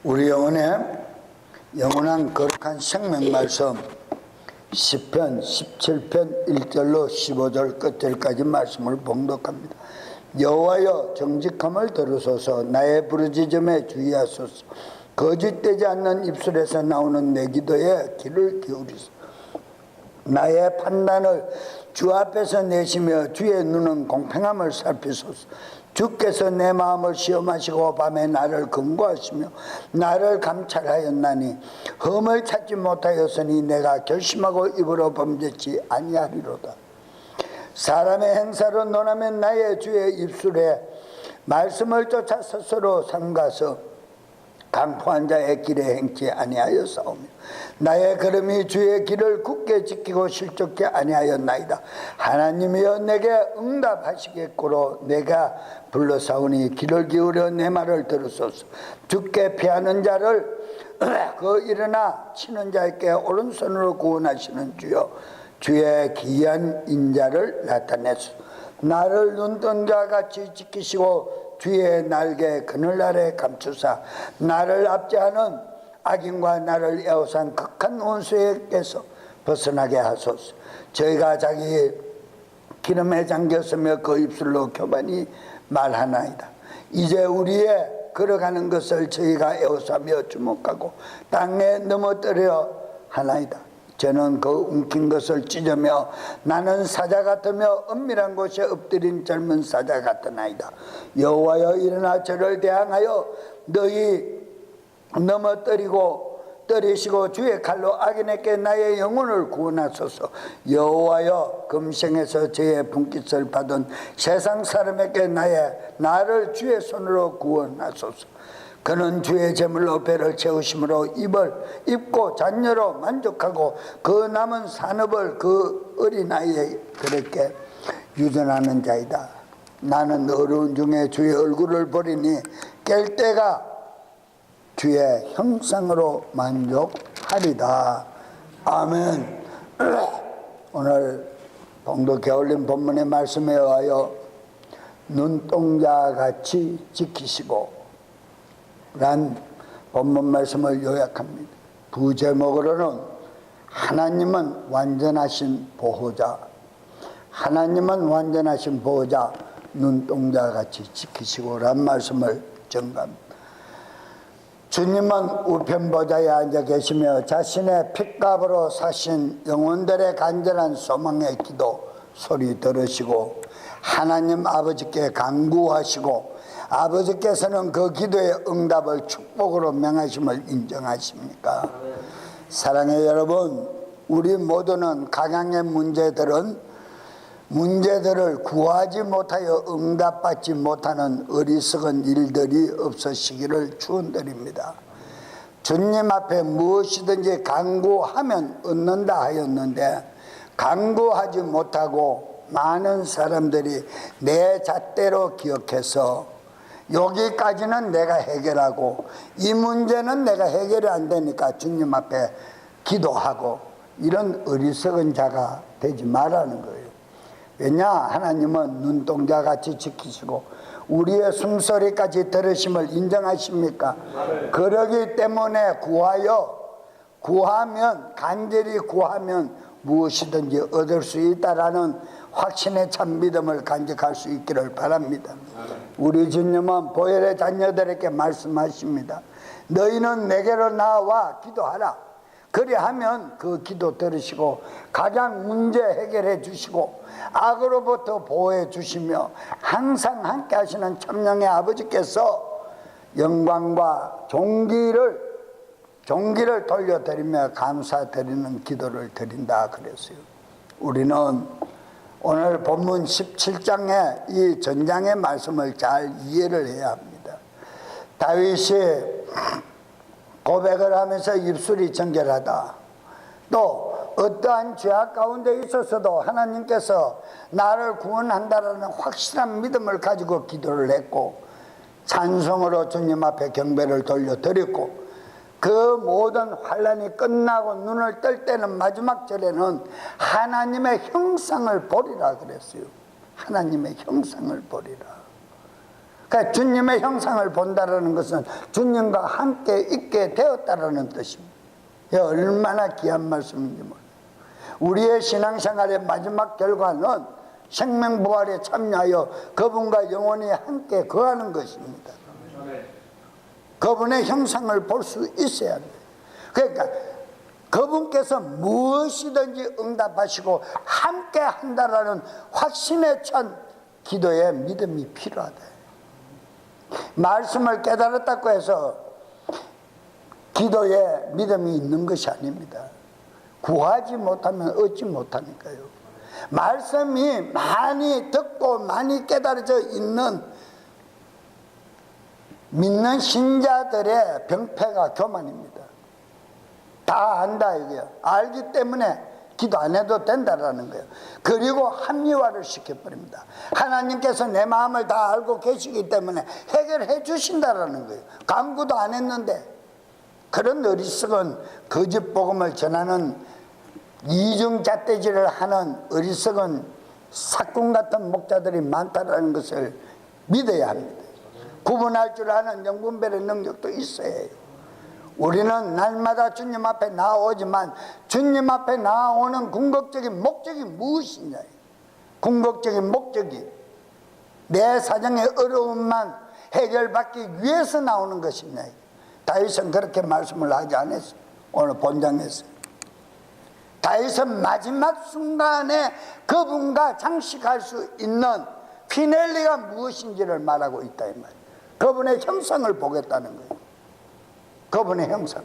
우리 영혼의 영원한 거룩한 생명 말씀 시편 17편 1절로 15절 끝절까지 말씀을 봉독합니다. 여호와여 정직함을 들으소서. 나의 부르짖음에 주의하소서. 거짓되지 않는 입술에서 나오는 내 기도에 귀를 기울이소서. 나의 판단을 주 앞에서 내시며 주의 눈은 공평함을 살피소서. 주께서 내 마음을 시험하시고 밤에 나를 금고하시며 나를 감찰하였나니 흠을 찾지 못하였으니 내가 결심하고 입으로 범죄치 아니하리로다. 사람의 행사로 논하면 나의 주의 입술에 말씀을 쫓아 스스로 삼가서 강포한 자의 길에 행치 아니하였사오며 나의 걸음이 주의 길을 굳게 지키고 실족케 아니하였나이다. 하나님이여 내게 응답하시겠고로 내가 불러사오니 귀를 기울여 내 말을 들으소서. 주께 피하는 자를 그 일어나 치는 자에게 오른손으로 구원하시는 주여 주의 기이한 인자를 나타내소서. 나를 눈뜬 자와 같이 지키시고 주의 날개 그늘 아래 감추사 나를 압제하는 악인과 나를 에워싼 극한 원수에게서 벗어나게 하소서. 저희가 자기 기름에 잠겼으며 그 입술로 교만히 말하나이다. 이제 우리의 걸어가는 것을 저희가 에워싸며 주목하고 땅에 넘어뜨려 하나이다. 저는 그 움킨 것을 찢으며 나는 사자 같으며 은밀한 곳에 엎드린 젊은 사자 같으나이다. 여호와여 일어나 저를 대항하여 너희 넘어뜨리고 때리시고 주의 칼로 악인에게 나의 영혼을 구원하소서. 여호와여 금생에서 저의 분깃을 받은 세상 사람에게 나를 주의 손으로 구원하소서. 그는 주의 제물로 배를 채우심으로 입을 입고 잔여로 만족하고 그 남은 산업을 그 어린아이들에게 유전하는 자이다. 나는 어려운 중에 주의 얼굴을 보리니 깰 때가 주의 형상으로 만족하리다. 아멘. 오늘 봉독 게을린 본문의 말씀에 의하여 눈동자같이 지키시고 란 본문 말씀을 요약합니다. 부제목으로는 하나님은 완전하신 보호자, 하나님은 완전하신 보호자, 눈동자같이 지키시고 란 말씀을 전가합니다. 주님은 우편보좌에 앉아 계시며 자신의 핏값으로 사신 영혼들의 간절한 소망의 기도 소리 들으시고 하나님 아버지께 간구하시고 아버지께서는 그 기도의 응답을 축복으로 명하심을 인정하십니까? 사랑의 여러분, 우리 모두는 각양의 문제들을 구하지 못하여 응답받지 못하는 어리석은 일들이 없으시기를 축원드립니다. 주님 앞에 무엇이든지 간구하면 얻는다 하였는데 간구하지 못하고 많은 사람들이 내 잣대로 기억해서 여기까지는 내가 해결하고 이 문제는 내가 해결이 안 되니까 주님 앞에 기도하고 이런 어리석은 자가 되지 말라는 거예요. 왜냐? 하나님은 눈동자같이 지키시고 우리의 숨소리까지 들으심을 인정하십니까? 그러기 때문에 구하면 간절히 구하면 무엇이든지 얻을 수 있다라는 확신의 참 믿음을 간직할 수 있기를 바랍니다. 우리 주님은 보혈의 자녀들에게 말씀하십니다. 너희는 내게로 나와 기도하라. 그리하면 그 기도 들으시고 가장 문제 해결해 주시고 악으로부터 보호해 주시며 항상 함께 하시는 천명의 아버지께서 영광과 종기를 돌려드리며 감사드리는 기도를 드린다 그랬어요. 우리는 오늘 본문 17장의 이 전장의 말씀을 잘 이해를 해야 합니다. 다윗이 고백을 하면서 입술이 정결하다. 또 어떠한 죄악 가운데 있어서도 하나님께서 나를 구원한다라는 확실한 믿음을 가지고 기도를 했고 찬송으로 주님 앞에 경배를 돌려드렸고 그 모든 환난이 끝나고 눈을 뜰 때는 마지막 절에는 하나님의 형상을 보리라 그랬어요. 하나님의 형상을 보리라. 그러니까 주님의 형상을 본다라는 것은 주님과 함께 있게 되었다라는 뜻입니다. 얼마나 귀한 말씀인지 몰라요. 우리의 신앙생활의 마지막 결과는 생명부활에 참여하여 그분과 영원히 함께 거하는 것입니다. 그분의 형상을 볼 수 있어야 돼요. 그러니까 그분께서 무엇이든지 응답하시고 함께 한다라는 확신에 찬 기도에 믿음이 필요하다. 말씀을 깨달았다고 해서 기도에 믿음이 있는 것이 아닙니다. 구하지 못하면 얻지 못하니까요. 말씀이 많이 듣고 많이 깨달아져 있는 믿는 신자들의 병폐가 교만입니다. 다 안다 이게요. 알기 때문에 기도 안 해도 된다라는 거예요. 그리고 합리화를 시켜버립니다. 하나님께서 내 마음을 다 알고 계시기 때문에 해결해 주신다라는 거예요. 간구도 안 했는데. 그런 어리석은 거짓 복음을 전하는 이중잣대질을 하는 어리석은 사꾼 같은 목자들이 많다는 것을 믿어야 합니다. 구분할 줄 아는 영분별의 능력도 있어야 해요. 우리는 날마다 주님 앞에 나오지만 주님 앞에 나오는 궁극적인 목적이 무엇이냐. 궁극적인 목적이 내 사정의 어려움만 해결받기 위해서 나오는 것이냐. 다윗은 그렇게 말씀을 하지 않았어요. 오늘 본장에서 다윗은 마지막 순간에 그분과 장식할 수 있는 피넬리가 무엇인지를 말하고 있다 이 말이에요. 그분의 형상을 보겠다는 거예요. 그분의 형상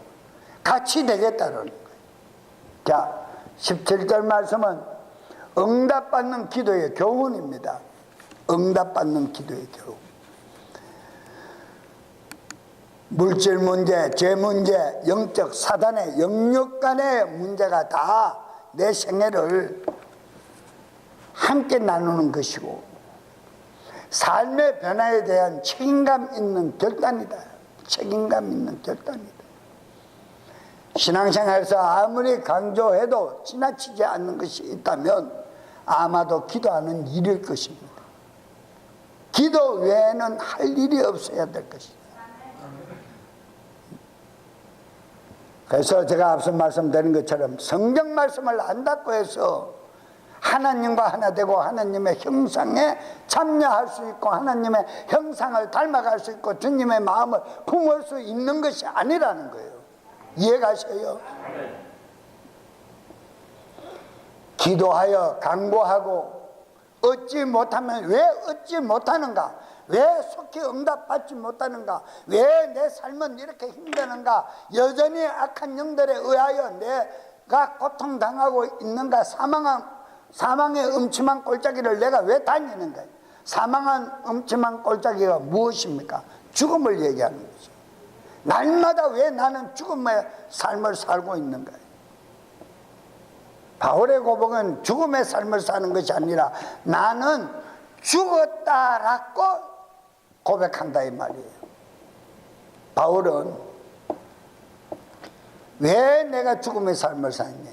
같이 되겠다는 거예요. 자, 17절 말씀은 응답받는 기도의 교훈입니다. 응답받는 기도의 교훈. 물질 문제, 죄 문제, 영적 사단의 영역 간의 문제가 다 내 생애를 함께 나누는 것이고 삶의 변화에 대한 책임감 있는 결단이다. 책임감 있는 결단이다. 신앙생활에서 아무리 강조해도 지나치지 않는 것이 있다면 아마도 기도하는 일일 것입니다. 기도 외에는 할 일이 없어야 될 것입니다. 그래서 제가 앞서 말씀드린 것처럼 성경 말씀을 안다고 해서 하나님과 하나 되고 하나님의 형상에 참여할 수 있고 하나님의 형상을 닮아갈 수 있고 주님의 마음을 품을 수 있는 것이 아니라는 거예요. 이해가셔요? 기도하여 간구하고 얻지 못하면 왜 얻지 못하는가? 왜 속히 응답받지 못하는가? 왜 내 삶은 이렇게 힘드는가? 여전히 악한 영들에 의하여 내가 고통당하고 있는가? 사망의 음침한 골짜기를 내가 왜 다니는가? 사망한 음침한 골짜기가 무엇입니까? 죽음을 얘기하는 거죠. 날마다 왜 나는 죽음의 삶을 살고 있는가? 바울의 고백은 죽음의 삶을 사는 것이 아니라 나는 죽었다라고 고백한다 이 말이에요. 바울은 왜 내가 죽음의 삶을 사느냐?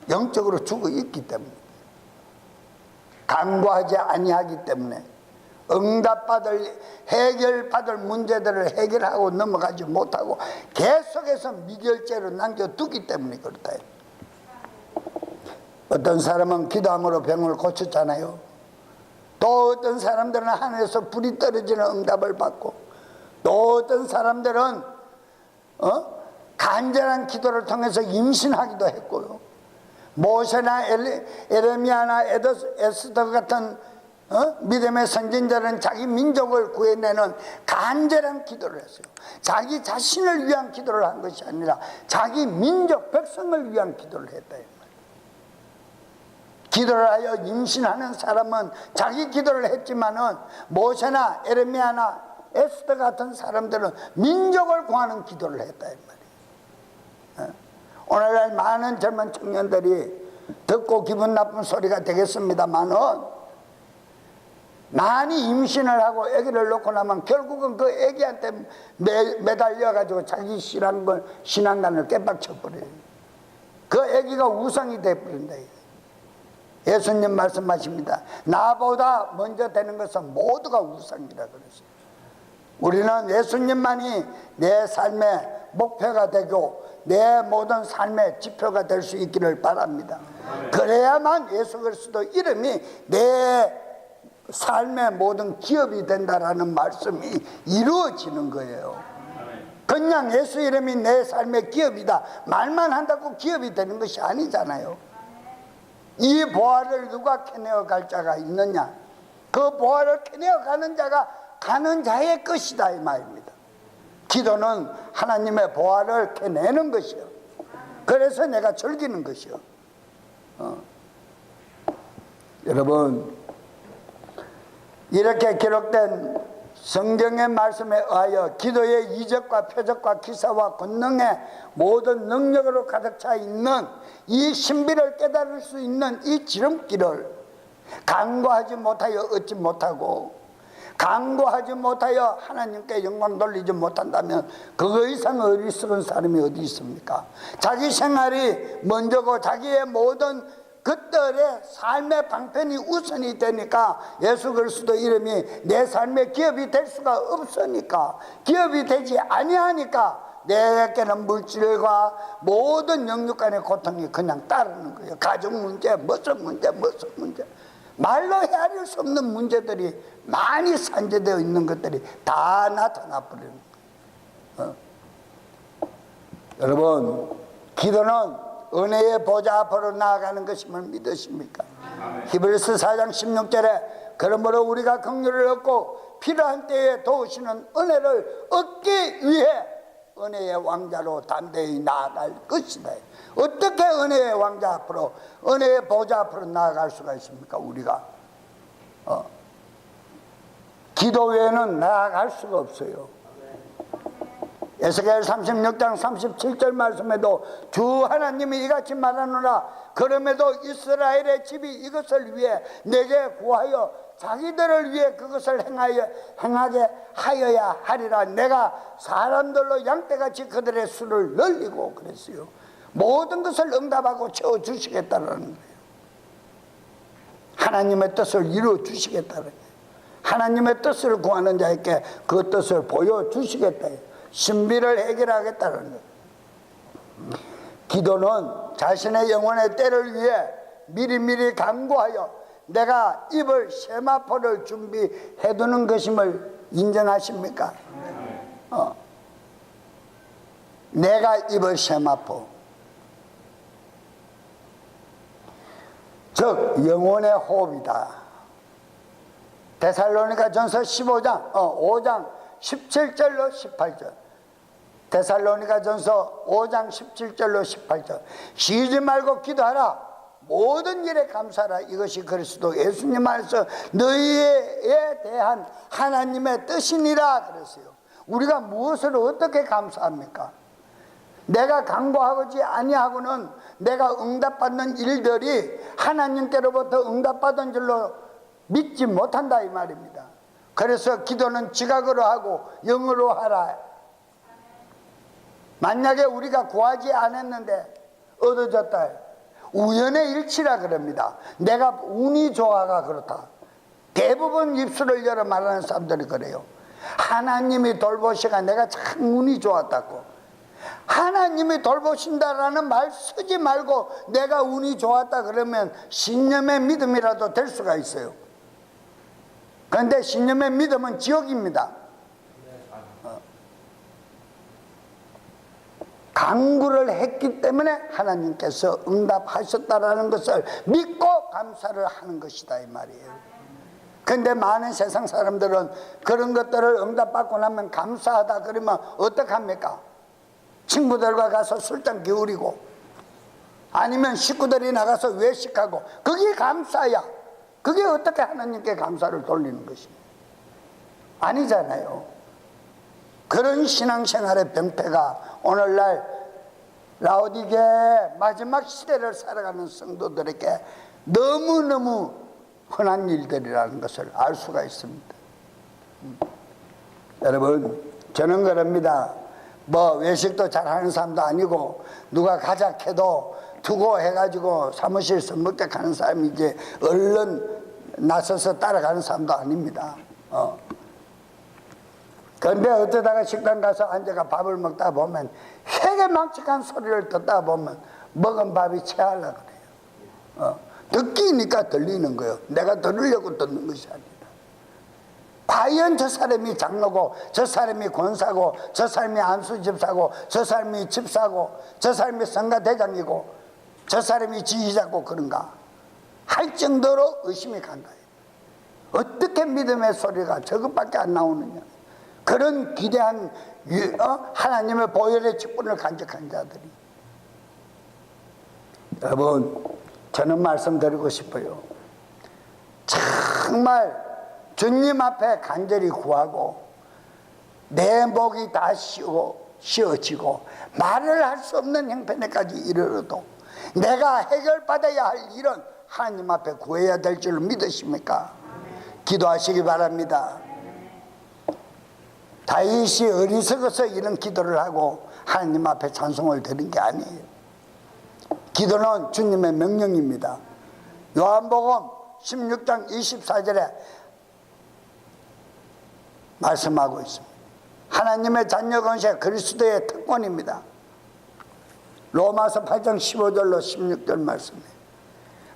영적으로 죽어 있기 때문에, 간구하지 아니하기 때문에, 응답받을 해결받을 문제들을 해결하고 넘어가지 못하고 계속해서 미결죄로 남겨두기 때문에 그렇다. 어떤 사람은 기도함으로 병을 고쳤잖아요. 또 어떤 사람들은 하늘에서 불이 떨어지는 응답을 받고, 또 어떤 사람들은 간절한 기도를 통해서 임신하기도 했고요. 모세나 에레미야나 에스더 같은 믿음의 선진자는 자기 민족을 구해내는 간절한 기도를 했어요. 자기 자신을 위한 기도를 한 것이 아니라 자기 민족 백성을 위한 기도를 했다. 기도를 하여 임신하는 사람은 자기 기도를 했지만은 모세나 에레미야나 에스더 같은 사람들은 민족을 구하는 기도를 했다 이 말이에요. 오늘날 많은 젊은 청년들이 듣고 기분 나쁜 소리가 되겠습니다만은 많이 임신을 하고 아기를 놓고 나면 결국은 그 아기한테 매달려 가지고 자기 신앙관을 깨박쳐버려요. 그 아기가 우상이 돼버린다. 예수님 말씀하십니다. 나보다 먼저 되는 것은 모두가 우상이라 그랬어요. 우리는 예수님만이 내 삶의 목표가 되고 내 모든 삶의 지표가 될 수 있기를 바랍니다. 그래야만 예수 그리스도 이름이 내 삶의 모든 기업이 된다라는 말씀이 이루어지는 거예요. 그냥 예수 이름이 내 삶의 기업이다 말만 한다고 기업이 되는 것이 아니잖아요. 이 보화를 누가 캐내어 갈 자가 있느냐? 그 보화를 캐내어 가는 자가 가는 자의 것이다 이 말입니다. 기도는 하나님의 보화를 캐내는 것이요. 그래서 내가 즐기는 것이요. 여러분, 이렇게 기록된 성경의 말씀에 의하여 기도의 이적과 표적과 기사와 권능의 모든 능력으로 가득 차 있는 이 신비를 깨달을 수 있는 이 지름길을 간구하지 못하여 얻지 못하고, 간구하지 못하여 하나님께 영광 돌리지 못한다면 그거 이상 어리석은 사람이 어디 있습니까? 자기 생활이 먼저고 자기의 모든 그들의 삶의 방편이 우선이 되니까 예수 그리스도 이름이 내 삶의 기업이 될 수가 없으니까, 기업이 되지 아니하니까 내게는 물질과 모든 영육 간의 고통이 그냥 따르는 거예요. 가정 문제, 무슨 문제, 무슨 문제, 말로 헤아릴 수 없는 문제들이 많이 산재되어 있는 것들이 다 나타나 버리는 거예요. 여러분, 기도는 은혜의 보좌 앞으로 나아가는 것임을 믿으십니까? 히브리서 4장 16절에 그러므로 우리가 긍휼을 얻고 필요한 때에 도우시는 은혜를 얻기 위해 은혜의 왕자로 담대히 나아갈 것이다. 어떻게 은혜의 왕자 앞으로, 은혜의 보좌 앞으로 나아갈 수가 있습니까? 우리가 기도 외에는 나아갈 수가 없어요. 에스겔 36장 37절 말씀에도 주 하나님이 이같이 말하노라. 그럼에도 이스라엘의 집이 이것을 위해 내게 구하여 자기들을 위해 그것을 행하게 하여야 하리라. 내가 사람들로 양떼같이 그들의 수를 늘리고 그랬어요. 모든 것을 응답하고 채워주시겠다는 거예요. 하나님의 뜻을 이루어주시겠다는 거예요. 하나님의 뜻을 구하는 자에게 그 뜻을 보여주시겠다. 신비를 해결하겠다는 거예요. 기도는 자신의 영혼의 때를 위해 미리미리 간구하여 내가 입을 세마포를 준비해 두는 것임을 인정하십니까? 내가 입을 세마포, 즉 영혼의 호흡이다. 데살로니가 전서 5장 17절로 18절. 데살로니가 전서 5장 17절로 18절. 쉬지 말고 기도하라. 모든 일에 감사하라. 이것이 그리스도 예수님 안에서 너희에 대한 하나님의 뜻이니라 그랬어요. 우리가 무엇을 어떻게 감사합니까? 내가 간구하지 아니하고는 내가 응답받는 일들이 하나님께로부터 응답받은 줄로 믿지 못한다 이 말입니다. 그래서 기도는 지각으로 하고 영으로 하라. 만약에 우리가 구하지 않았는데 얻어졌다, 우연의 일치라 그럽니다. 내가 운이 좋아가 그렇다. 대부분 입술을 열어 말하는 사람들이 그래요. 하나님이 돌보시가 내가 참 운이 좋았다고. 하나님이 돌보신다라는 말 쓰지 말고 내가 운이 좋았다 그러면 신념의 믿음이라도 될 수가 있어요. 그런데 신념의 믿음은 지옥입니다. 간구를 했기 때문에 하나님께서 응답하셨다라는 것을 믿고 감사를 하는 것이다 이 말이에요. 그런데 많은 세상 사람들은 그런 것들을 응답받고 나면 감사하다 그러면 어떡합니까? 친구들과 가서 술잔 기울이고 아니면 식구들이 나가서 외식하고, 그게 감사야. 그게 어떻게 하나님께 감사를 돌리는 것입니까? 아니잖아요. 그런 신앙생활의 병폐가 오늘날 라오디게 마지막 시대를 살아가는 성도들에게 너무너무 흔한 일들이라는 것을 알 수가 있습니다. 여러분, 저는 그럽니다. 뭐 외식도 잘하는 사람도 아니고 누가 가자 해도 두고 해가지고 사무실에서 먹게 가는 사람이 이제 얼른 나서서 따라가는 사람도 아닙니다. 그런데 어쩌다가 식당 가서 앉아가 밥을 먹다 보면 회개망측한 소리를 듣다 보면 먹은 밥이 체하려고 그래요. 듣기니까 들리는 거예요. 내가 들으려고 듣는 것이 아니라. 과연 저 사람이 장로고, 저 사람이 권사고, 저 사람이 안수집사고, 저 사람이 집사고, 저 사람이 성가대장이고, 저 사람이 지휘자고 그런가 할 정도로 의심이 간다. 어떻게 믿음의 소리가 저것밖에 안 나오느냐. 그런 기대한 하나님의 보혈의 직분을 간직한 자들이. 여러분, 저는 말씀드리고 싶어요. 정말 주님 앞에 간절히 구하고 내 목이 다 씌어지고 말을 할 수 없는 형편에까지 이르러도 내가 해결받아야 할 일은 하나님 앞에 구해야 될 줄로 믿으십니까? 기도하시기 바랍니다. 다윗이 어리석어서 이런 기도를 하고 하나님 앞에 찬송을 드린 게 아니에요. 기도는 주님의 명령입니다. 요한복음 16장 24절에 말씀하고 있습니다. 하나님의 자녀 권세 그리스도의 특권입니다. 로마서 8장 15절로 16절 말씀이에요.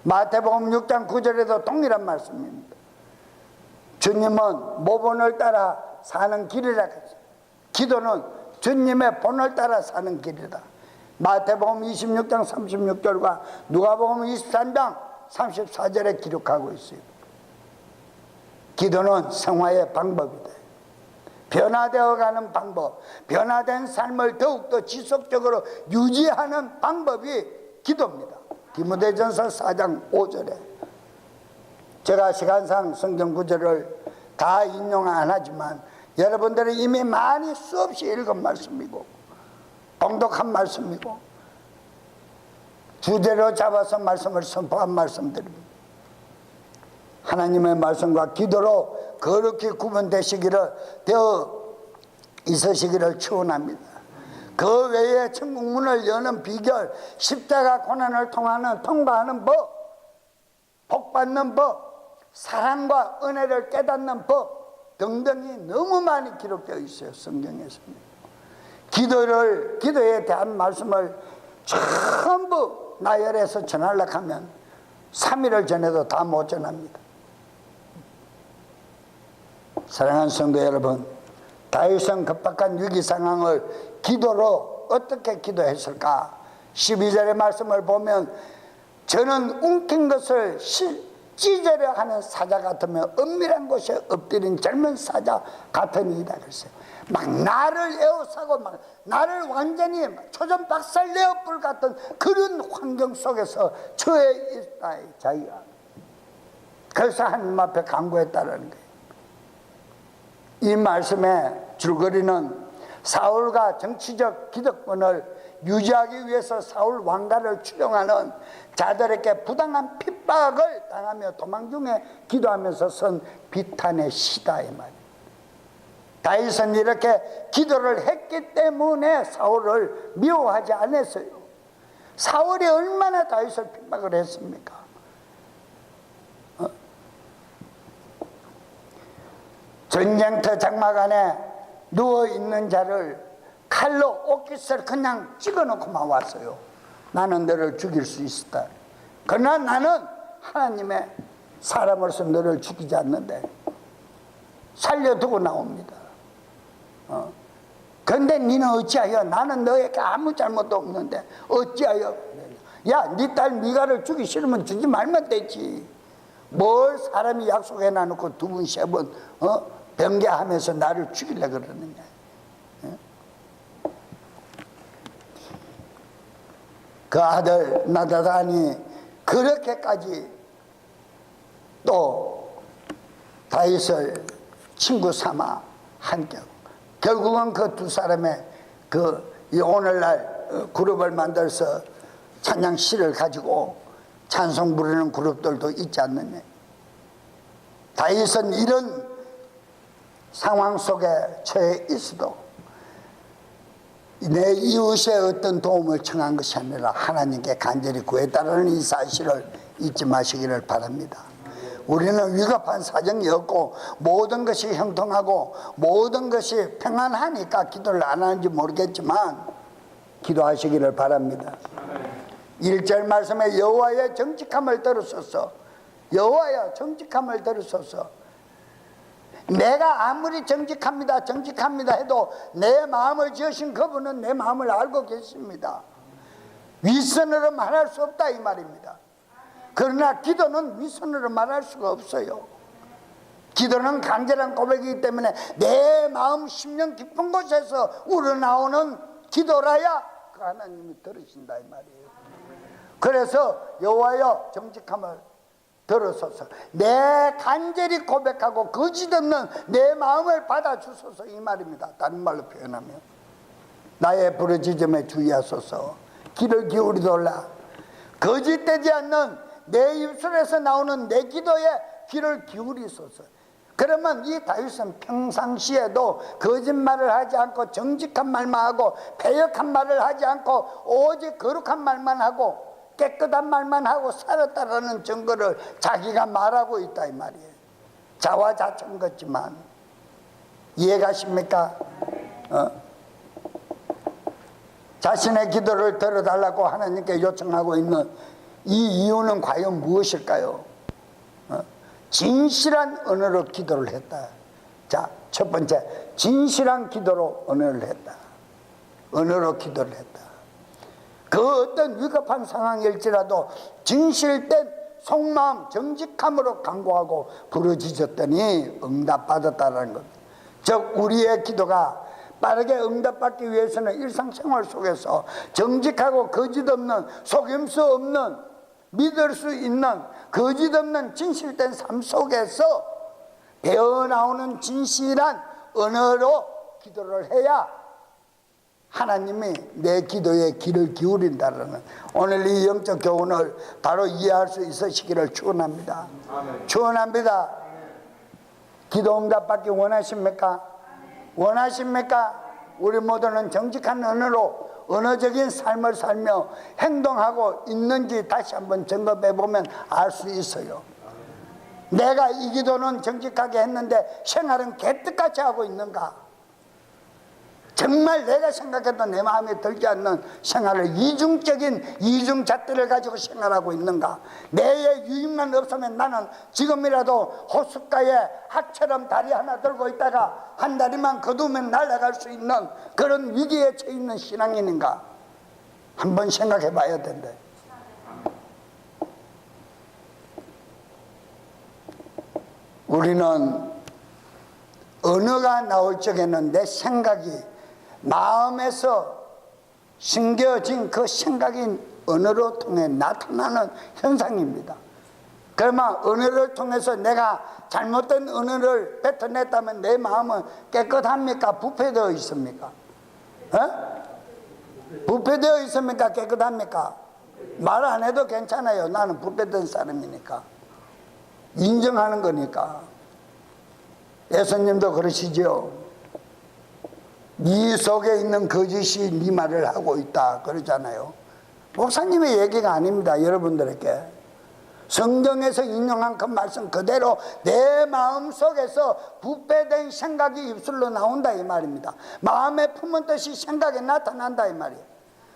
마태복음 6장 9절에도 동일한 말씀입니다. 주님은 모본을 따라 사는 길이라 했어요. 기도는 주님의 본을 따라 사는 길이다. 마태복음 26장 36절과 누가복음 23장 34절에 기록하고 있어요. 기도는 생활의 방법이다. 변화되어 가는 방법, 변화된 삶을 더욱더 지속적으로 유지하는 방법이 기도입니다. 디모데전서 4장 5절에 제가 시간상 성경 구절을 다 인용 안 하지만 여러분들은 이미 많이 수없이 읽은 말씀이고 봉독한 말씀이고 주제로 잡아서 말씀을 선포한 말씀들입니다. 하나님의 말씀과 기도로 거룩히 구분되시기를 되어 있으시기를 축원합니다. 그 외에 천국문을 여는 비결, 십자가 고난을 통과하는 법, 복받는 법, 사랑과 은혜를 깨닫는 법 등등이 너무 많이 기록되어 있어요. 성경에서는. 기도에 대한 말씀을 전부 나열해서 전하려고 하면 3일을 전해도 다 못 전합니다. 사랑하는 성도 여러분, 다윗은 급박한 위기 상황을 기도로 어떻게 기도했을까? 12절의 말씀을 보면 저는 움킨 것을 찢으려 하는 사자 같으며 은밀한 곳에 엎드린 젊은 사자 같으니이다 그랬어요. 막 나를 에워싸고 막 나를 완전히 초전 박살내어 불 같은 그런 환경 속에서 처해 있다 자기가. 그래서 하나님 앞에 간구했다는 거예요. 이 말씀의 줄거리는 사울과 정치적 기득권을 유지하기 위해서 사울 왕가를 추종하는 자들에게 부당한 핍박을 당하며 도망 중에 기도하면서 쓴 비탄의 시다 이 말이에요. 다윗은 이렇게 기도를 했기 때문에 사울을 미워하지 않았어요. 사울이 얼마나 다윗을 핍박을 했습니까? 전쟁터 장막 안에 누워있는 자를 칼로 옷깃을 그냥 찍어놓고만 왔어요. 나는 너를 죽일 수 있었다. 그러나 나는 하나님의 사람으로서 너를 죽이지 않는데 살려두고 나옵니다. 그런데 너는 어찌하여, 나는 너에게 아무 잘못도 없는데 어찌하여, 야, 네 딸 미가를 죽이기 싫으면 주지 말면 되지. 뭘 사람이 약속해 놔놓고 두 번, 세 번 변개하면서 나를 죽이려고 그러느냐. 그 아들 나다단이 그렇게까지 또 다윗을 친구 삼아 함께 하고, 결국은 그 두 사람의 이 오늘날 그룹을 만들어서 찬양시를 가지고 찬송 부르는 그룹들도 있지 않느냐. 다윗은 이런 상황 속에 처해 있어도 내 이웃의 어떤 도움을 청한 것이 아니라 하나님께 간절히 구했다는 이 사실을 잊지 마시기를 바랍니다. 우리는 위급한 사정이 없고 모든 것이 형통하고 모든 것이 평안하니까 기도를 안 하는지 모르겠지만 기도하시기를 바랍니다. 1절 말씀에 여호와의 정직함을 들으소서. 여호와여 정직함을 들으소서. 내가 아무리 정직합니다 해도 내 마음을 지으신 그분은 내 마음을 알고 계십니다. 윗선으로 말할 수 없다 이 말입니다. 그러나 기도는 윗선으로 말할 수가 없어요. 기도는 간절한 고백이기 때문에 내 마음 심령 깊은 곳에서 우러나오는 기도라야 그 하나님이 들으신다 이 말이에요. 그래서 여호와여 정직함을 들으소서. 내 간절히 고백하고 거짓 없는 내 마음을 받아주소서 이 말입니다. 다른 말로 표현하면 나의 부르짖음에 주의하소서. 귀를 기울이돌라. 거짓되지 않는 내 입술에서 나오는 내 기도에 귀를 기울이소서. 그러면 이 다윗은 평상시에도 거짓말을 하지 않고 정직한 말만 하고 배역한 말을 하지 않고 오직 거룩한 말만 하고 깨끗한 말만 하고 살았다라는 증거를 자기가 말하고 있다 이 말이에요. 자화자찬 같지만 이해가십니까? 자신의 기도를 들어달라고 하나님께 요청하고 있는 이 이유는 과연 무엇일까요? 진실한 언어로 기도를 했다. 자, 첫 번째, 진실한 기도로 언어를 했다. 언어로 기도를 했다. 그 어떤 위급한 상황일지라도 진실된 속마음 정직함으로 간구하고 부르짖었더니 응답받았다는 것. 즉 우리의 기도가 빠르게 응답받기 위해서는 일상생활 속에서 정직하고 거짓 없는 속임수 없는 믿을 수 있는 거짓 없는 진실된 삶 속에서 배어나오는 진실한 언어로 기도를 해야 하나님이 내 기도에 귀를 기울인다는 오늘 이 영적 교훈을 바로 이해할 수 있으시기를 축원합니다. 축원합니다. 기도 응답받기 원하십니까? 원하십니까? 우리 모두는 정직한 언어로 언어적인 삶을 살며 행동하고 있는지 다시 한번 점검해 보면 알 수 있어요. 내가 이 기도는 정직하게 했는데 생활은 개떡같이 하고 있는가? 정말 내가 생각해도 내 마음에 들지 않는 생활을 이중적인 이중잣대를 가지고 생활하고 있는가? 내의 유익만 없으면 나는 지금이라도 호숫가에 학처럼 다리 하나 들고 있다가 한 다리만 거두면 날아갈 수 있는 그런 위기에 처해 있는 신앙인인가? 한번 생각해 봐야 된대. 우리는 언어가 나올 적에는 내 생각이 마음에서 심겨진 그 생각이 언어로 통해 나타나는 현상입니다. 그러면 언어를 통해서 내가 잘못된 언어를 뱉어냈다면 내 마음은 깨끗합니까? 부패되어 있습니까? 부패되어 있습니까? 깨끗합니까? 말 안 해도 괜찮아요. 나는 부패된 사람이니까. 인정하는 거니까. 예수님도 그러시죠. 네 속에 있는 거짓이 네 말을 하고 있다 그러잖아요. 목사님의 얘기가 아닙니다. 여러분들에게 성경에서 인용한 그 말씀 그대로 내 마음속에서 부패된 생각이 입술로 나온다 이 말입니다. 마음에 품은 뜻이 생각에 나타난다 이 말이에요.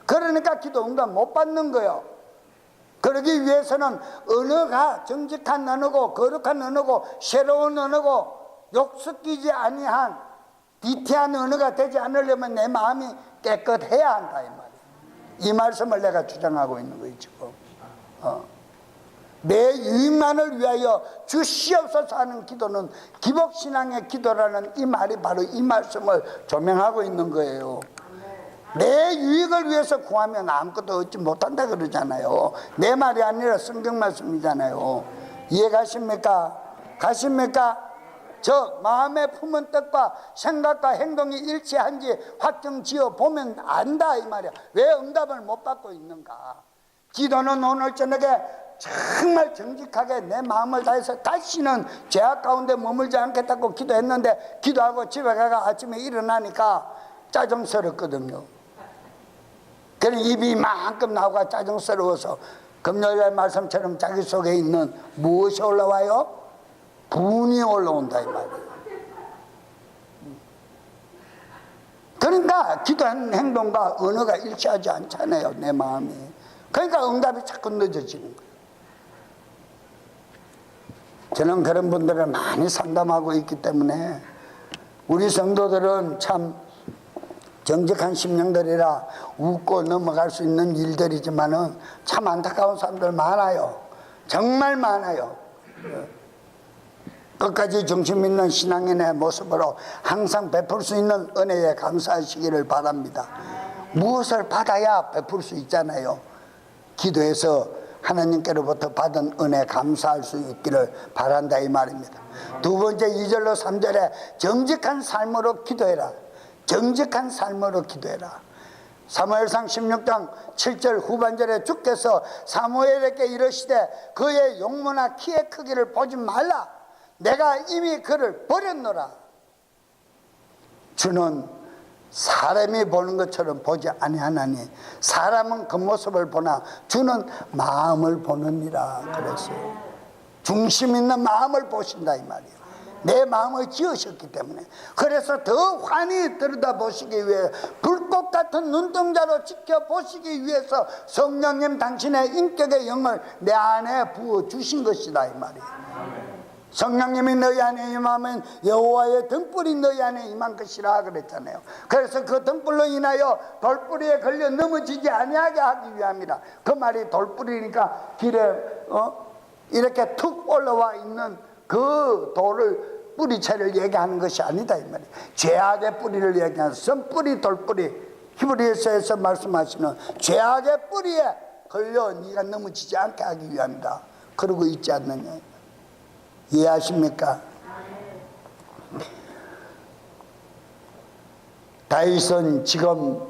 그러니까 기도 응답 못 받는 거예요. 그러기 위해서는 언어가 정직한 언어고 거룩한 언어고 새로운 언어고 욕 섞이지 아니한 디테한 언어가 되지 않으려면 내 마음이 깨끗해야 한다 이 말이에요. 이 말씀을 내가 주장하고 있는 거예요 지금. 내 유익만을 위하여 주시옵소서 하는 기도는 기복신앙의 기도라는 이 말이 바로 이 말씀을 조명하고 있는 거예요. 내 유익을 위해서 구하면 아무것도 얻지 못한다 그러잖아요. 내 말이 아니라 성경 말씀이잖아요. 이해가십니까? 가십니까? 저 마음에 품은 뜻과 생각과 행동이 일치한지 확정 지어 보면 안다 이 말이야. 왜 응답을 못 받고 있는가? 기도는 오늘 저녁에 정말 정직하게 내 마음을 다해서 다시는 죄악 가운데 머물지 않겠다고 기도했는데 기도하고 집에 가가 아침에 일어나니까 짜증스럽거든요. 그런 입이 이만큼 나오고 짜증스러워서 금요일 말씀처럼 자기 속에 있는 무엇이 올라와요? 분이 올라온다 이 말이에요. 그러니까 기도하는 행동과 언어가 일치하지 않잖아요, 내 마음이. 그러니까 응답이 자꾸 늦어지는 거예요. 저는 그런 분들을 많이 상담하고 있기 때문에 우리 성도들은 참 정직한 심령들이라 웃고 넘어갈 수 있는 일들이지만은 참 안타까운 사람들 많아요. 정말 많아요. 끝까지 중심 있는 신앙인의 모습으로 항상 베풀 수 있는 은혜에 감사하시기를 바랍니다. 무엇을 받아야 베풀 수 있잖아요. 기도해서 하나님께로부터 받은 은혜 감사할 수 있기를 바란다 이 말입니다. 두 번째 2절로 3절에 정직한 삶으로 기도해라. 정직한 삶으로 기도해라. 사무엘상 16장 7절 후반절에 주께서 사무엘에게 이르시되 그의 용모나 키의 크기를 보지 말라. 내가 이미 그를 버렸노라. 주는 사람이 보는 것처럼 보지 아니하나니 사람은 겉모습을 보나 주는 마음을 보느니라 그랬어요. 중심 있는 마음을 보신다 이 말이에요. 내 마음을 지으셨기 때문에. 그래서 더 환히 들여다보시기 위해 불꽃 같은 눈동자로 지켜보시기 위해서 성령님 당신의 인격의 영을 내 안에 부어주신 것이다 이 말이에요. 성령님이 너희 안에 임하면 여호와의 등불이 너희 안에 임한 것이라 그랬잖아요. 그래서 그 등불로 인하여 돌뿌리에 걸려 넘어지지 아니하게 하기 위함이라. 그 말이 돌뿌리니까 길에 이렇게 툭 올라와 있는 그 돌을 뿌리채를 얘기하는 것이 아니다 이 말이에요. 죄악의 뿌리를 얘기하는 선뿌리 돌뿌리, 히브리서에서 말씀하시는 죄악의 뿌리에 걸려 네가 넘어지지 않게 하기 위함이다. 그러고 있지 않느냐. 이해하십니까? 다윗은 지금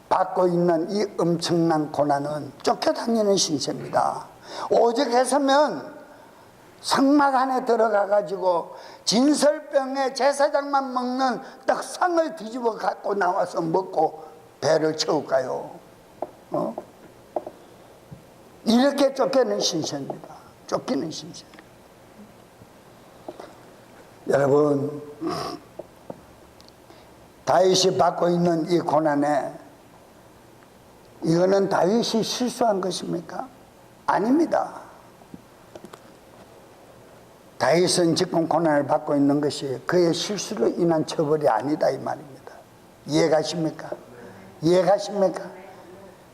받고 있는 이 엄청난 고난은 쫓겨다니는 신세입니다. 오직 했으면 성막 안에 들어가 가지고 진설병에 제사장만 먹는 떡상을 뒤집어 갖고 나와서 먹고 배를 채울까요? 이렇게 쫓기는 신세입니다. 쫓기는 신세. 여러분, 다윗이 받고 있는 이 고난에 이거는 다윗이 실수한 것입니까? 아닙니다. 다윗은 지금 고난을 받고 있는 것이 그의 실수로 인한 처벌이 아니다 이 말입니다. 이해가십니까? 이해가십니까?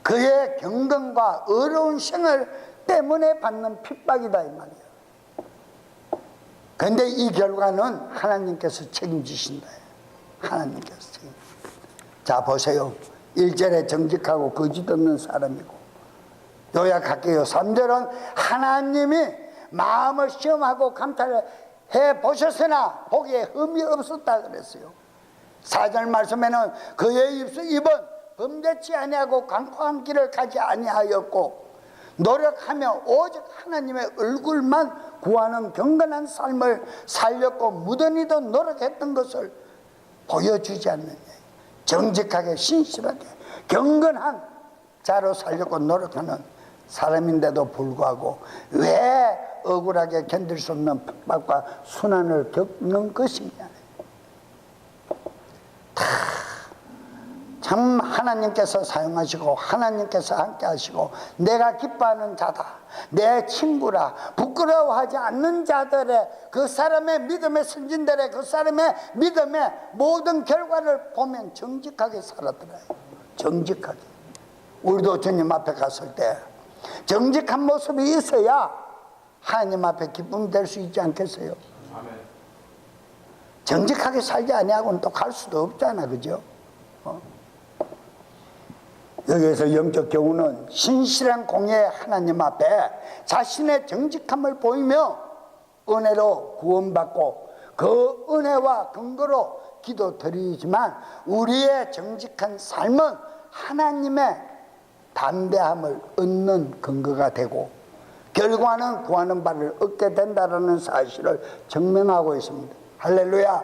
그의 경건과 어려운 생활 때문에 받는 핍박이다 이 말이에요. 그런데 이 결과는 하나님께서 책임지신다. 하나님께서 책임지신다. 자 보세요. 1절에 정직하고 거짓 없는 사람이고, 요약할게요. 3절은 하나님이 마음을 시험하고 감찰해 보셨으나 보기에 흠이 없었다 그랬어요. 4절 말씀에는 그의 입은 범죄치 아니하고 강포한 길을 가지 아니하였고 노력하며 오직 하나님의 얼굴만 구하는 경건한 삶을 살렸고 무던히도 노력했던 것을 보여주지 않느냐. 정직하게 신실하게 경건한 자로 살려고 노력하는 사람인데도 불구하고 왜 억울하게 견딜 수 없는 핍박과 순환을 겪는 것이냐. 참 하나님께서 사용하시고 하나님께서 함께 하시고 내가 기뻐하는 자다, 내 친구라, 부끄러워하지 않는 자들의 그 사람의 믿음의 선진들의 그 사람의 믿음의 모든 결과를 보면 정직하게 살았더라요. 정직하게. 우리도 주님 앞에 갔을 때 정직한 모습이 있어야 하나님 앞에 기쁨이 될 수 있지 않겠어요? 정직하게 살지 아니하고는 또 갈 수도 없잖아, 그죠? 여기에서 영적 경우는 신실한 공예 하나님 앞에 자신의 정직함을 보이며 은혜로 구원받고 그 은혜와 근거로 기도 드리지만 우리의 정직한 삶은 하나님의 담대함을 얻는 근거가 되고 결과는 구하는 바를 얻게 된다는 사실을 증명하고 있습니다. 할렐루야.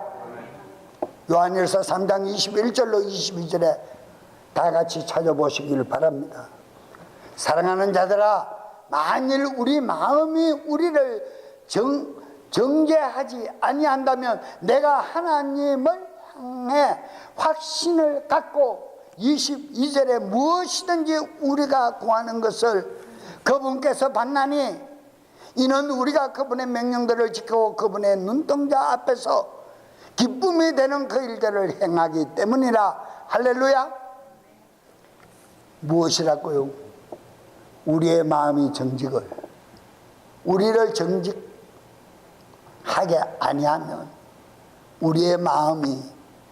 요한일서 3장 21절로 22절에 다 같이 찾아보시길 바랍니다. 사랑하는 자들아, 만일 우리 마음이 우리를 정죄하지 아니한다면 내가 하나님을 향해 확신을 갖고 22절에 무엇이든지 우리가 구하는 것을 그분께서 받나니 이는 우리가 그분의 명령들을 지키고 그분의 눈동자 앞에서 기쁨이 되는 그 일들을 행하기 때문이라. 할렐루야. 무엇이라고요? 우리의 마음이 정직을, 우리를 정직하게 아니하면, 우리의 마음이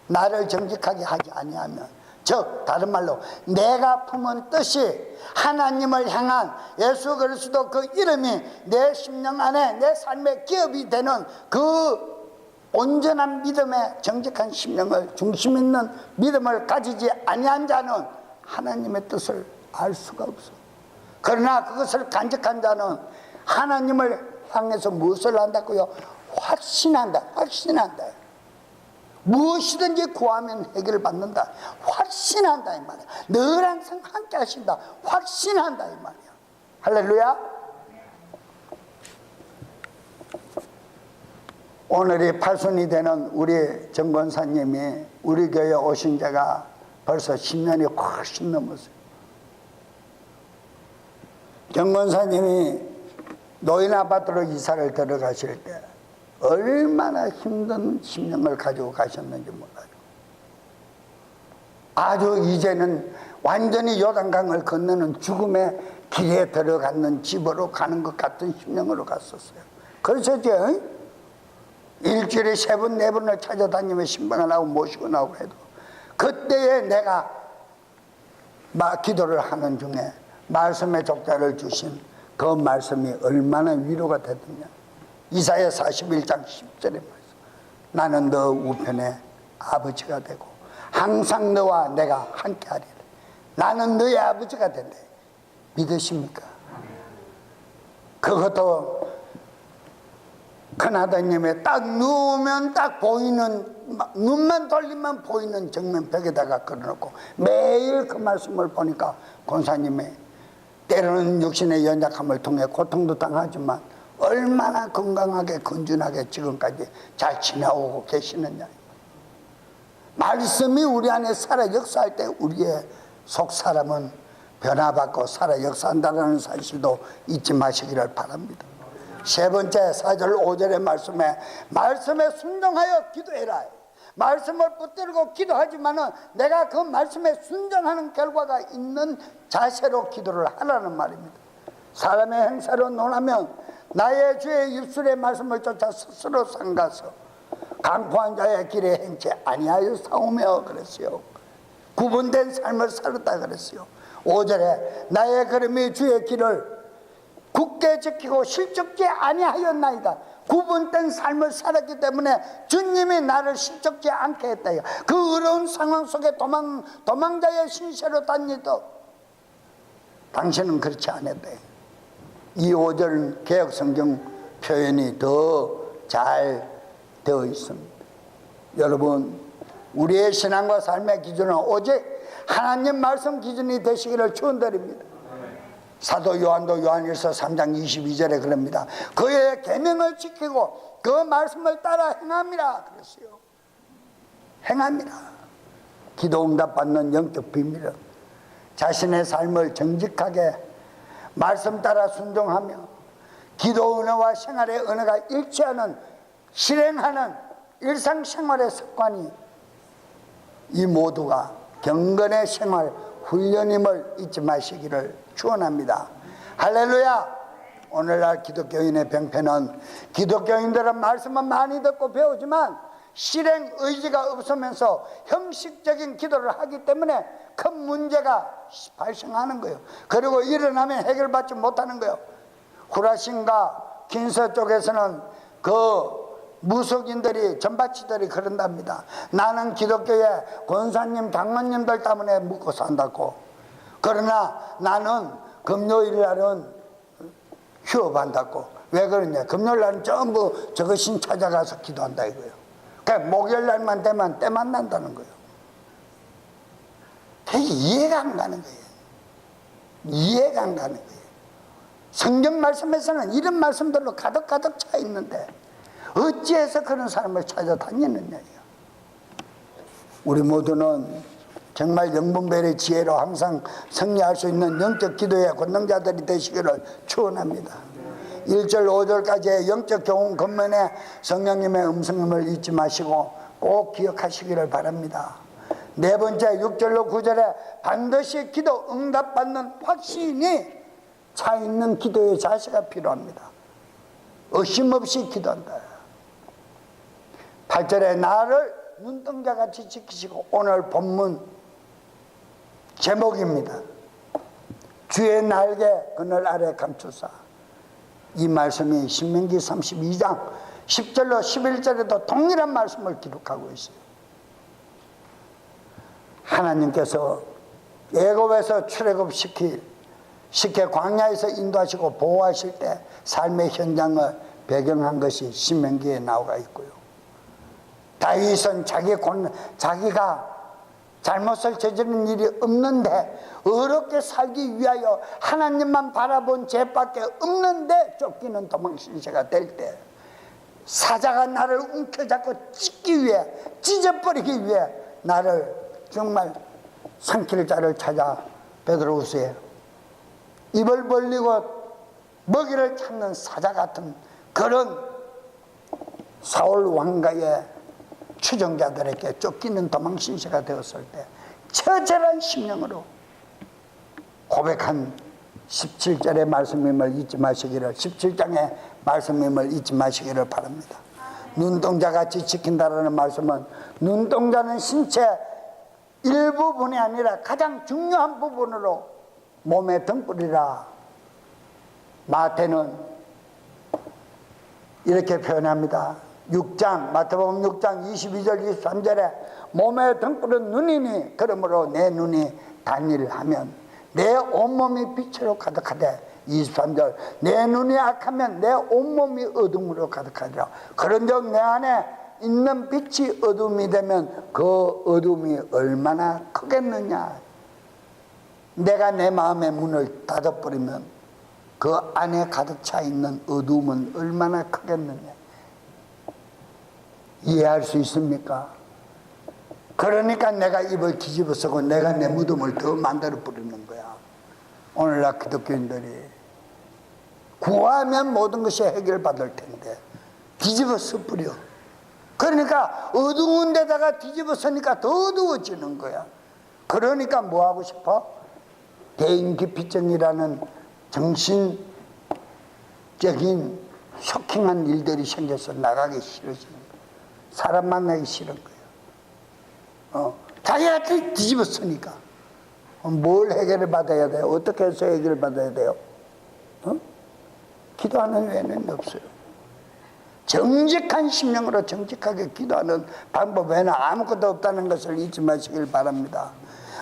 나를 정직하게 하지 아니하면, 즉 다른 말로 내가 품은 뜻이 하나님을 향한 예수 그리스도 그 이름이 내 심령 안에 내 삶의 기업이 되는 그 온전한 믿음의 정직한 심령을 중심 있는 믿음을 가지지 아니한 자는 하나님의 뜻을 알 수가 없어. 그러나 그것을 간직한 자는 하나님을 향해서 무엇을 한다고요? 확신한다. 확신한다. 무엇이든지 구하면 해결받는다. 확신한다 이 말이야. 늘 항상 함께 하신다. 확신한다 이 말이야. 할렐루야. 오늘이 8순이 되는 우리 정권사님이 우리 교회 오신 지가 벌써 10년이 훨씬 넘었어요. 정권사님이 노인 아파트로 이사를 들어가실 때 얼마나 힘든 심령을 가지고 가셨는지 몰라요. 아주 이제는 완전히 요단강을 건너는 죽음의 길에 들어가는 집으로 가는 것 같은 심령으로 갔었어요. 그래서 이제 일주일에 3번, 4번을 찾아다니며 신방을 하고 모시고 나오고 해도 그때에 내가 기도를 하는 중에 말씀의 족자를 주신 그 말씀이 얼마나 위로가 되더냐. 이사야 41장 10절의 말씀. 나는 너 우편의 아버지가 되고 항상 너와 내가 함께 하리라. 나는 너의 아버지가 된대. 믿으십니까? 그것도 큰아드님의 딱 누우면 딱 보이는, 눈만 돌리면 보이는 정면 벽에다가 걸어놓고 매일 그 말씀을 보니까 권사님의 때로는 육신의 연약함을 통해 고통도 당하지만 얼마나 건강하게 건준하게 지금까지 잘 지나오고 계시느냐. 말씀이 우리 안에 살아 역사할 때 우리의 속사람은 변화받고 살아 역사한다는 사실도 잊지 마시기를 바랍니다. 세 번째 4절 5절의 말씀에 순종하여 기도해라. 말씀을 붙들고 기도하지만은 내가 그 말씀에 순종하는 결과가 있는 자세로 기도를 하라는 말입니다. 사람의 행사로 논하면 나의 주의 입술의 말씀을 쫓아 스스로 삼가서 강포한 자의 길에 행치 아니하여 싸우며 그랬어요. 구분된 삶을 살았다 그랬어요. 5절에 나의 걸음이 주의 길을 굳게 지키고 실족지 아니하였나이다. 구분된 삶을 살았기 때문에 주님이 나를 실족지 않게 했다. 그 어려운 상황 속에 도망자의 신세로 다니도 당신은 그렇지 않았다. 이 5절 개혁성경 표현이 더 잘 되어 있습니다. 여러분, 우리의 신앙과 삶의 기준은 오직 하나님 말씀 기준이 되시기를 축원드립니다. 사도 요한도 요한일서 3장 22절에 그럽니다. 그의 계명을 지키고 그 말씀을 따라 행함이라 그랬어요. 행함이라. 기도 응답 받는 영적 비밀은 자신의 삶을 정직하게 말씀 따라 순종하며 기도 은혜와 생활의 은혜가 일치하는 실행하는 일상생활의 습관이 이 모두가 경건의 생활 훈련임을 잊지 마시기를 축원합니다. 할렐루야. 오늘날 기독교인의 병폐는 기독교인들은 말씀은 많이 듣고 배우지만 실행 의지가 없으면서 형식적인 기도를 하기 때문에 큰 문제가 발생하는 거예요. 그리고 일어나면 해결받지 못하는 거예요. 후라신과 긴서 쪽에서는 그 무속인들이 전바치들이 그런답니다. 나는 기독교에 권사님 장로님들 때문에 묵고 산다고. 그러나 나는 금요일 날은 휴업한다고. 왜 그러냐. 금요일 날은 전부 저거 신 찾아가서 기도한다 이거예요. 그러니까 목요일 날만 되면 때만 난다는 거예요. 되게 이해가 안 가는 거예요. 이해가 안 가는 거예요. 성경 말씀에서는 이런 말씀들로 가득 차 있는데 어찌해서 그런 사람을 찾아다니느냐요. 우리 모두는 정말 영분별의 지혜로 항상 승리할 수 있는 영적 기도의 권능자들이 되시기를 축원합니다. 1절 5절까지의 영적 교훈 겉면에 성령님의 음성임을 잊지 마시고 꼭 기억하시기를 바랍니다. 네 번째 6절로 9절에 반드시 기도 응답받는 확신이 차 있는 기도의 자세가 필요합니다. 의심 없이 기도한다. 8절에 나를 눈동자같이 지키시고, 오늘 본문 제목입니다. 주의 날개 그늘 아래 감추사. 이 말씀이 신명기 32장 10절로 11절에도 동일한 말씀을 기록하고 있어요. 하나님께서 애굽에서 출애굽시켜 광야에서 인도하시고 보호하실 때 삶의 현장을 배경한 것이 신명기에 나와 있고요. 다윗은 자기가 잘못을 저지른 일이 없는데 어렵게 살기 위하여 하나님만 바라본 죄밖에 없는데 쫓기는 도망신세가 될 때 사자가 나를 움켜잡고 찢어버리기 위해 나를 정말 삼킬 자를 찾아 베드로후서에 입을 벌리고 먹이를 찾는 사자 같은 그런 사울 왕가의 추종자들에게 쫓기는 도망신세가 되었을 때 처절한 심령으로 고백한 17절의 말씀임을 잊지 마시기를, 17장의 말씀임을 잊지 마시기를 바랍니다. 눈동자같이 지킨다라는 말씀은 눈동자는 신체 일부분이 아니라 가장 중요한 부분으로 몸의 등불이라 마태는 이렇게 표현합니다. 마태복음 6장 22절 23절에 몸의 등불은 눈이니 그러므로 내 눈이 단일하면 내 온몸이 빛으로 가득하되, 23절 내 눈이 악하면 내 온몸이 어둠으로 가득하리라. 그런즉 내 안에 있는 빛이 어둠이 되면 그 어둠이 얼마나 크겠느냐. 내가 내 마음의 문을 닫아버리면 그 안에 가득 차 있는 어둠은 얼마나 크겠느냐. 이해할 수 있습니까? 그러니까 내가 입을 뒤집어 쓰고 내가 내 무덤을 더 만들어 버리는 거야. 오늘날 기독교인들이 구하면 모든 것이 해결받을 텐데 뒤집어 써버려. 그러니까 어두운 데다가 뒤집어 쓰니까 더 어두워지는 거야. 그러니까 뭐 하고 싶어? 대인기피증이라는 정신적인 쇼킹한 일들이 생겨서 나가기 싫어지는 거야. 사람 만나기 싫은 거예요. 자기가 뒤집어 쓰니까. 뭘 해결을 받아야 돼요? 어떻게 해서 해결을 받아야 돼요? 기도하는 외에는 없어요. 정직한 심령으로 정직하게 기도하는 방법 외에는 아무것도 없다는 것을 잊지 마시길 바랍니다.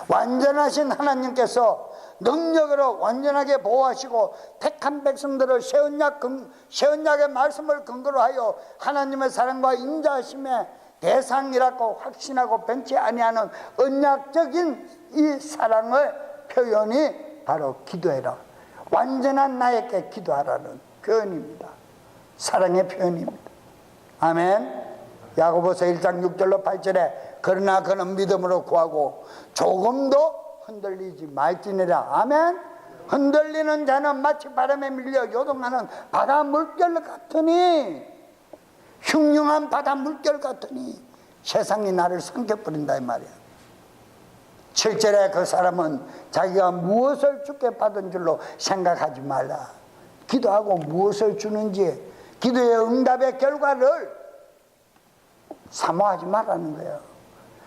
완전하신 하나님께서 능력으로 완전하게 보호하시고 택한 백성들을 새 언약의 말씀을 근거로 하여 하나님의 사랑과 인자하심의 대상이라고 확신하고 변치 아니하는 언약적인 이 사랑의 표현이 바로 기도해라. 완전한 나에게 기도하라는 표현입니다. 사랑의 표현입니다. 아멘. 야고보서 1장 6절로 8절에 그러나 그는 믿음으로 구하고 조금도 흔들리지 말지니라. 아멘. 흔들리는 자는 마치 바람에 밀려 요동하는 바다 물결 같으니, 흉흉한 바다 물결 같으니 세상이 나를 삼켜버린다 이 말이야. 7절에 그 사람은 자기가 무엇을 주께 받은 줄로 생각하지 말라. 기도하고 무엇을 주는지, 기도의 응답의 결과를 사모하지 말라는 거예요.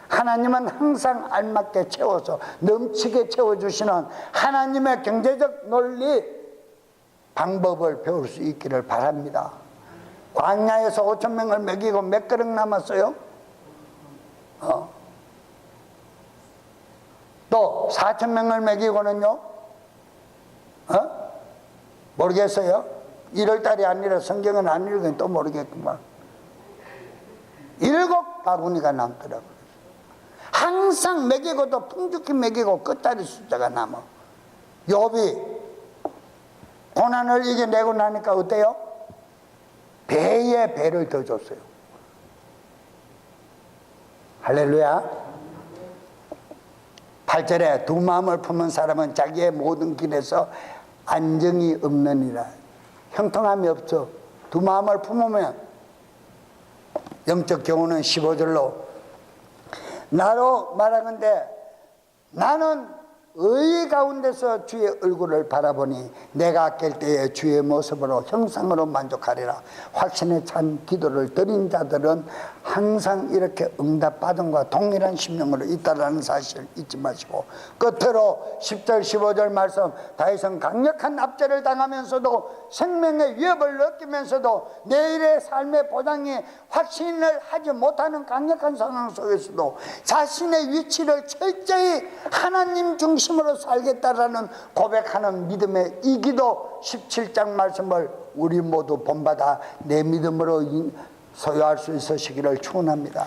하나님은 항상 알맞게 채워서 넘치게 채워주시는 하나님의 경제적 논리 방법을 배울 수 있기를 바랍니다. 광야에서 5,000명을 먹이고 몇 그릇 남았어요? 또 4,000명을 먹이고는요? 모르겠어요? 1월달이 아니라 성경은 안 읽으니 또 모르겠구만. 7 바구니가 남더라고요. 항상 먹이고도 풍족히 먹이고 끝자리 숫자가 남아. 욥이 고난을 이겨내고 나니까 어때요? 배에 배를 더 줬어요. 할렐루야. 8절에 두 마음을 품은 사람은 자기의 모든 길에서 안정이 없느니라. 형통함이 없어. 두 마음을 품으면, 영적 경우는 15절로 나로 말하건대 나는 의 가운데서 주의 얼굴을 바라보니 내가 깰 때에 주의 모습으로 형상으로 만족하리라. 확신에 찬 기도를 드린 자들은 항상 이렇게 응답받음과 동일한 심령으로 있다라는 사실 잊지 마시고, 끝으로 10절 15절 말씀, 다윗은 강력한 납제를 당하면서도 생명의 위협을 느끼면서도 내일의 삶의 보장이 확신을 하지 못하는 강력한 상황 속에서도 자신의 위치를 철저히 하나님 중심으로 살겠다라는 고백하는 믿음의 이 기도 17장 말씀을 우리 모두 본받아 내 믿음으로 소유할 수 있으시기를 축원합니다.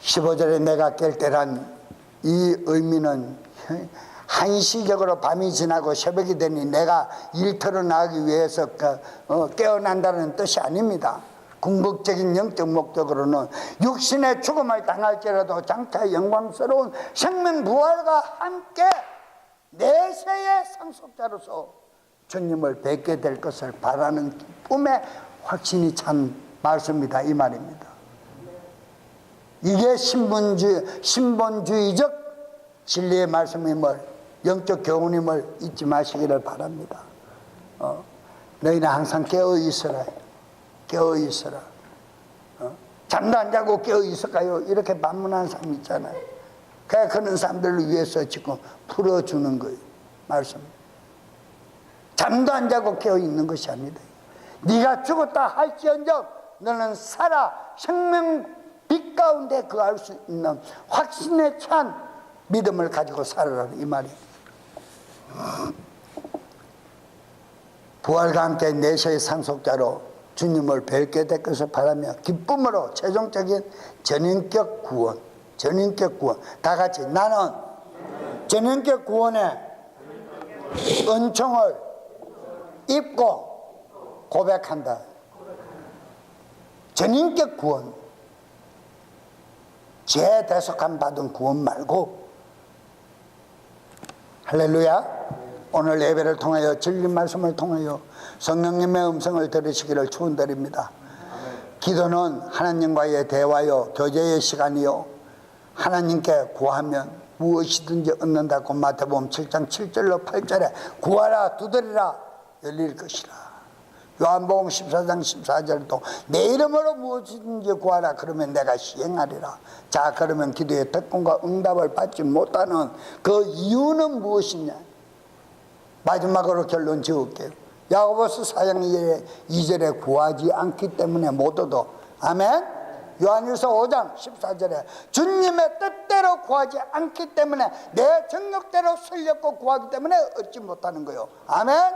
15절에 내가 깰 때란 이 의미는 한시적으로 밤이 지나고 새벽이 되니 내가 일터로 나가기 위해서 깨어난다는 뜻이 아닙니다. 궁극적인 영적 목적으로는 육신의 죽음을 당할지라도 장차 영광스러운 생명 부활과 함께 내세의 상속자로서 주님을 뵙게 될 것을 바라는 기쁨의 확신이 찬 말씀이다, 이 말입니다. 이게 신본주의적 진리의 말씀임을, 영적 교훈임을 잊지 마시기를 바랍니다. 너희는 항상 깨어 있으라. 깨어 있으라. 잠도 안 자고 깨어 있을까요? 이렇게 반문하는 사람 있잖아요. 그런 사람들을 위해서 지금 풀어주는 거예요, 말씀. 잠도 안 자고 깨어 있는 것이 아니다. 네가 죽었다 할지언정 너는 살아 생명 빛 가운데 거할 수 있는 확신에 찬 믿음을 가지고 살아라, 이 말입니다. 부활과 함께 내세의 상속자로 주님을 뵙게 될 것을 바라며 기쁨으로 최종적인 전인격 구원, 전인격 구원, 다 같이 나는 전인격 구원의 은총을 입고 고백한다. 전인격 구원, 죄 대속함 받은 구원 말고. 할렐루야. 오늘 예배를 통하여 진리 말씀을 통하여 성령님의 음성을 들으시기를 축원드립니다. 기도는 하나님과의 대화요, 교제의 시간이요, 하나님께 구하면 무엇이든지 얻는다고 마태복음 7장 7절로 8절에 구하라 두드리라 열릴 것이라. 요한복음 14장 14절도 내 이름으로 무엇이든지 구하라 그러면 내가 시행하리라. 자, 그러면 기도의 특권과 응답을 받지 못하는 그 이유는 무엇이냐? 마지막으로 결론 지을게요. 야고보서 4장 2절에 구하지 않기 때문에 못 얻어. 아멘. 요한일서 5장 14절에 주님의 뜻대로 구하지 않기 때문에 내 정욕대로 설렸고 구하기 때문에 얻지 못하는 거예요. 아멘.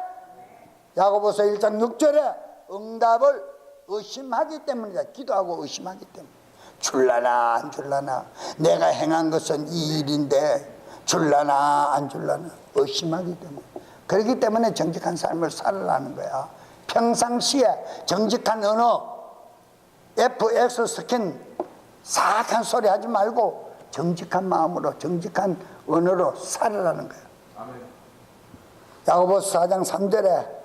야고보서 1장 6절에 응답을 의심하기 때문이다. 기도하고 의심하기 때문에. 줄라나 안 줄라나, 내가 행한 것은 이 일인데 줄라나 안 줄라나 의심하기 때문에. 그렇기 때문에 정직한 삶을 살아라는 거야. 평상시에 정직한 언어, FX 스킨 사악한 소리 하지 말고 정직한 마음으로 정직한 언어로 살아라는 거야. 야고보서 4장 3절에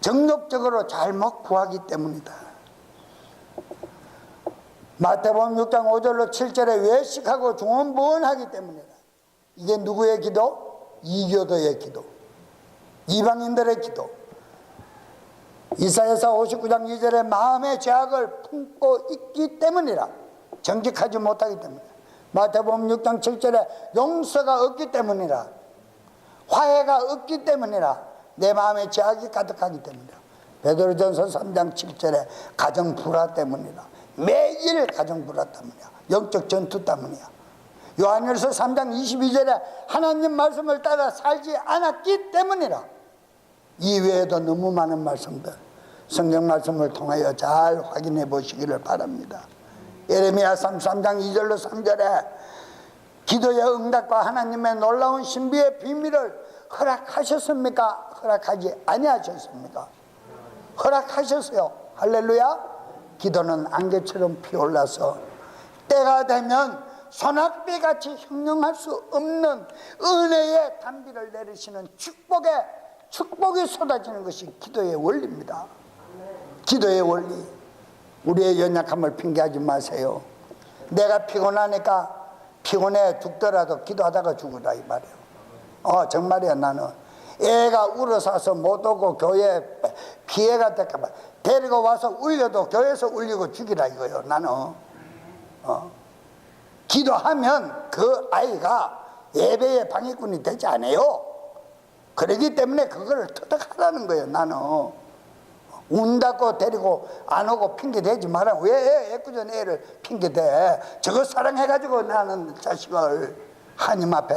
정욕적으로 잘못 구하기 때문이다. 마태복음 6장 5절로 7절에 외식하고 중언부언하기 때문이다. 이게 누구의 기도? 이교도의 기도, 이방인들의 기도. 이사야서 59장 2절에 마음의 죄악을 품고 있기 때문이라. 정직하지 못하기 때문에. 마태복음 6장 7절에 용서가 없기 때문이라. 화해가 없기 때문이라. 내 마음에 죄악이 가득하기 때문이라. 베드로전서 3장 7절에 가정 불화 때문이라. 매일 가정 불화 때문이야. 영적 전투 때문이야. 요한일서 3장 22절에 하나님 말씀을 따라 살지 않았기 때문이라. 이외에도 너무 많은 말씀들, 성경 말씀을 통하여 잘 확인해 보시기를 바랍니다. 예레미야 33장 2절로 3절에 기도의 응답과 하나님의 놀라운 신비의 비밀을 허락하셨습니까? 허락하지 아니하셨습니까? 허락하셨어요. 할렐루야. 기도는 안개처럼 피어올라서 때가 되면 소낙비같이 형용할 수 없는 은혜의 단비를 내리시는 축복이 쏟아지는 것이 기도의 원리입니다. 기도의 원리. 우리의 연약함을 핑계하지 마세요. 내가 피곤하니까 피곤해 죽더라도 기도하다가 죽으라 이 말이에요. 정말이야. 나는 애가 울어서 못 오고 교회에 피해가 될까봐 데리고 와서 울려도 교회에서 울리고 죽이라 이거예요. 나는 기도하면 그 아이가 예배의 방해꾼이 되지 않아요. 그렇기 때문에 그거를 터득하라는 거예요. 나는 운다고 데리고 안 오고 핑계대지 마라. 왜 애꿎은 애를 핑계대? 저거 사랑해가지고 나는 자식을 하나님 앞에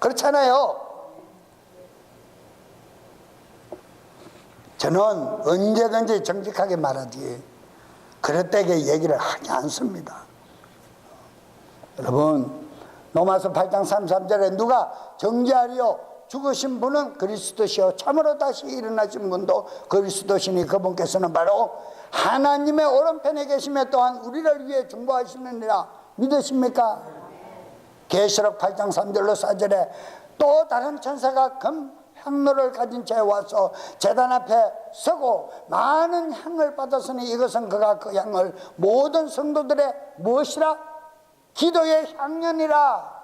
그렇잖아요. 저는 언제든지 정직하게 말하지 그릇되게 얘기를 하지 않습니다. 여러분, 로마서 8장 33절에 누가 정죄하리요? 죽으신 분은 그리스도시요 참으로 다시 일어나신 분도 그리스도시니 그분께서는 바로 하나님의 오른편에 계시며 또한 우리를 위해 중보하시느니라. 믿으십니까? 계시록 8장 3절로 4절에 또 다른 천사가 금 향로를 가진 채 와서 제단 앞에 서고 많은 향을 받았으니 이것은 그가 그 향을 모든 성도들의 무엇이라? 기도의 향연이라.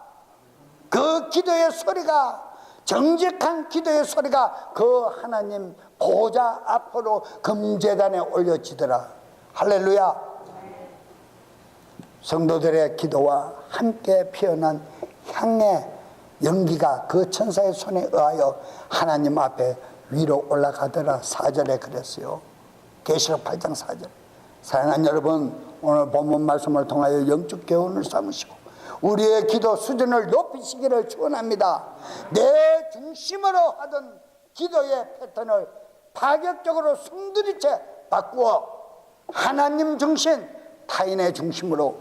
그 기도의 소리가, 정직한 기도의 소리가 그 하나님 보좌 앞으로 금제단에 올려지더라. 할렐루야. 성도들의 기도와 함께 피어난 향의 연기가 그 천사의 손에 의하여 하나님 앞에 위로 올라가더라. 4절에 그랬어요. 계시록 8장 4절. 사랑하는 여러분, 오늘 본문 말씀을 통하여 영적 교훈을 삼으시고 우리의 기도 수준을 높이시기를 축원합니다. 내 중심으로 하던 기도의 패턴을 파격적으로 숨들이채 바꾸어 하나님 중심, 타인의 중심으로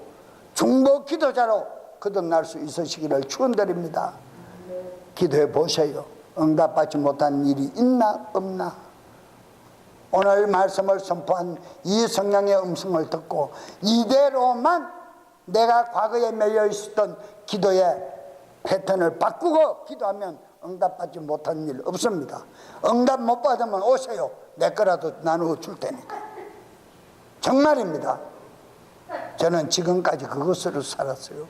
중보 기도자로 거듭날 수 있으시기를 축원드립니다. 기도해 보세요. 응답받지 못한 일이 있나 없나? 오늘 말씀을 선포한 이 성령의 음성을 듣고 이대로만 내가 과거에 매여 있었던 기도의 패턴을 바꾸고 기도하면 응답받지 못한 일 없습니다. 응답 못 받으면 오세요. 내 거라도 나누어 줄 테니까. 정말입니다. 저는 지금까지 그것으로 살았어요.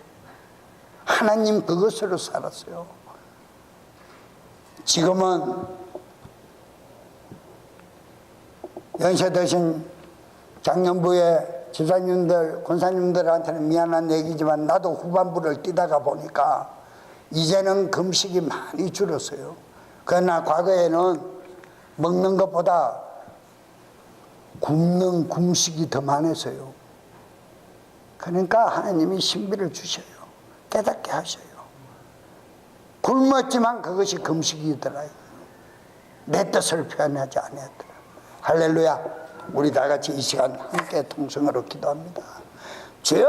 하나님 그것으로 살았어요. 지금은 연세 드신 장년부의 집사님들, 권사님들한테는 미안한 얘기지만 나도 후반부를 뛰다가 보니까 이제는 금식이 많이 줄었어요. 그러나 과거에는 먹는 것보다 굶는 금식이 더 많았어요. 그러니까 하나님이 신비를 주셔요. 깨닫게 하셔요. 굶었지만 그것이 금식이더라. 내 뜻을 표현하지 않았더라. 할렐루야. 우리 다 같이 이 시간 함께 통성으로 기도합니다. 주여!